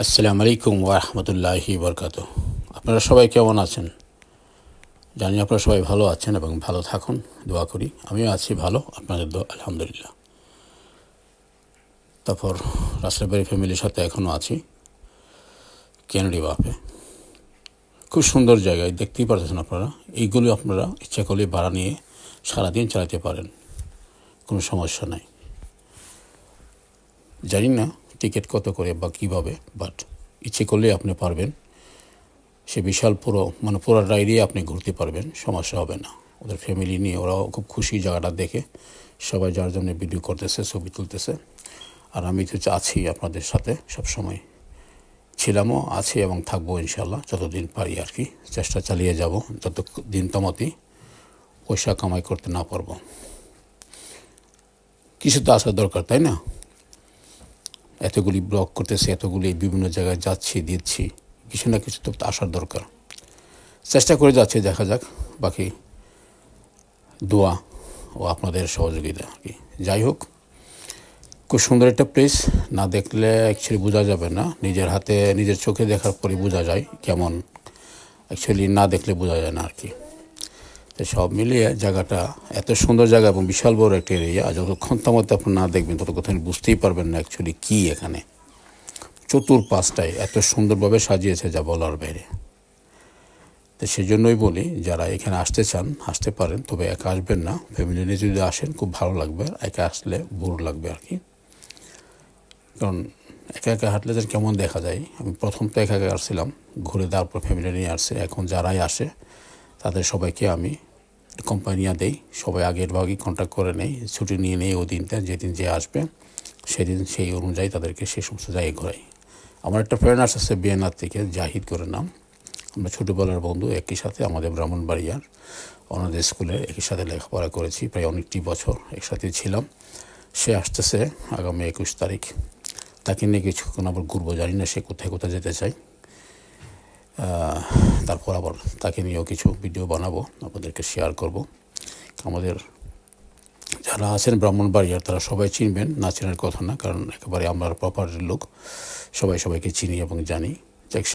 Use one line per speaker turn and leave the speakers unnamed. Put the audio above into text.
আসসালামু আলাইকুম ওয়া রাহমাতুল্লাহি ওয়া বারাকাতুহু। আপনারা সবাই কেমন আছেন? জানি আপনারা সবাই ভালো আছেন এবং ভালো থাকুন, দোয়া করি। আমিও আছি ভালো, আপনাদের দোয়া আলহামদুলিল্লাহ। তারপর রাসেলবাড়ি ফ্যামিলির সাথে এখনও আছি কেনেডি বাফে। খুব সুন্দর জায়গায়, দেখতেই পারতেছেন আপনারা। এইগুলো আপনারা ইচ্ছা করলে ভাড়া নিয়ে সারাদিন চালাতে পারেন, কোনো সমস্যা নাই। জানি না টিকিট কত করে বা কীভাবে, বাট ইচ্ছে করলে আপনি পারবেন। সে বিশাল পুরো রাইডে আপনি ঘুরতে পারবেন, সমস্যা হবে না। ওদের ফ্যামিলি নিয়ে ওরাও খুব খুশি জায়গাটা দেখে, সবাই যার জন্য ভিডিও করতেছে, ছবি তুলতেছে। আর আমি তো আছি আপনাদের সাথে সবসময়, ছিলামও, আছি এবং থাকবো ইনশাল্লাহ যতদিন পারি আর কি। চেষ্টা চালিয়ে যাব যত দিন তমতি পয়সা কামাই করতে না পারবো। কিছু তো আসার দরকার, তাই না? এতগুলি ব্লগ করতেছি, এতগুলি বিভিন্ন জায়গায় যাচ্ছি দিচ্ছি, কিছু না কিছু তো আসার দরকার। চেষ্টা করে যাচ্ছে, দেখা যাক। বাকি দোয়া ও আপনাদের সহযোগিতা আর কি। যাই হোক, খুব সুন্দর একটা প্লেস। না দেখলে অ্যাকচুয়ালি বোঝা যাবে না, নিজের হাতে নিজের চোখে দেখার পরে বোঝা যায় কেমন। অ্যাকচুয়ালি না দেখলে বোঝা যায় না আর কি। তো সব মিলিয়ে জায়গাটা এত সুন্দর জায়গা এবং বিশাল বড় একটা এরিয়া। যতক্ষণ তামতে আপনি না দেখবেন ততক্ষণ বুঝতেই পারবেন না অ্যাকচুয়ালি কী এখানে। চতুর্পাশটায় এত সুন্দরভাবে সাজিয়েছে যা বলার বাইরে। তো সেই জন্যই বলি, যারা এখানে আসতে চান আসতে পারেন, তবে একা আসবেন না। ফ্যামিলি নিয়ে যদি আসেন খুব ভালো লাগবে, একা আসলে বোর লাগবে আর কি। কারণ একা একা হাঁটলে যেন কেমন দেখা যায়। আমি প্রথম তো একা একা আসছিলাম, ঘুরে তারপর ফ্যামিলি নিয়ে আসছে। এখন যারাই আসে তাদের সবাইকে আমি কোম্পানিয়া দেই, সবাই আগের ভাগই কন্ট্যাক্ট করে নেই, ছুটি নিয়ে নেই ওই দিনটা, যেদিন যে আসবে সেদিন সেই অনুযায়ী তাদেরকে সেই সমস্ত জায়গায় ঘোরাই। আমার একটা ফ্রেন্ড আসছে বিয়েনার থেকে, জাহিদ করে নাম। আমরা ছোটোবেলার বন্ধু, একই সাথে আমাদের ব্রাহ্মণবাড়িয়ার ওনাদের স্কুলে একই সাথে লেখাপড়া করেছি, প্রায় অনেকটি বছর একসাথে ছিলাম। সে আসতেছে আগামী 21 তারিখ। তাকে নিয়ে কিছুক্ষণ আবার ঘুরবো, জানি না সে কোথায় কোথায় যেতে চাই। তারপর আবার তাকে নিয়েও কিছু ভিডিও বানাবো, আপনাদেরকে শেয়ার করব। আমাদের যারা আছেন ব্রাহ্মণবাড়িয়ার তারা সবাই চিনবেন, না চেনার কথা না, কারণ একেবারে আমরা প্রপার লোক, সবাই সবাইকে চিনি এবং জানি।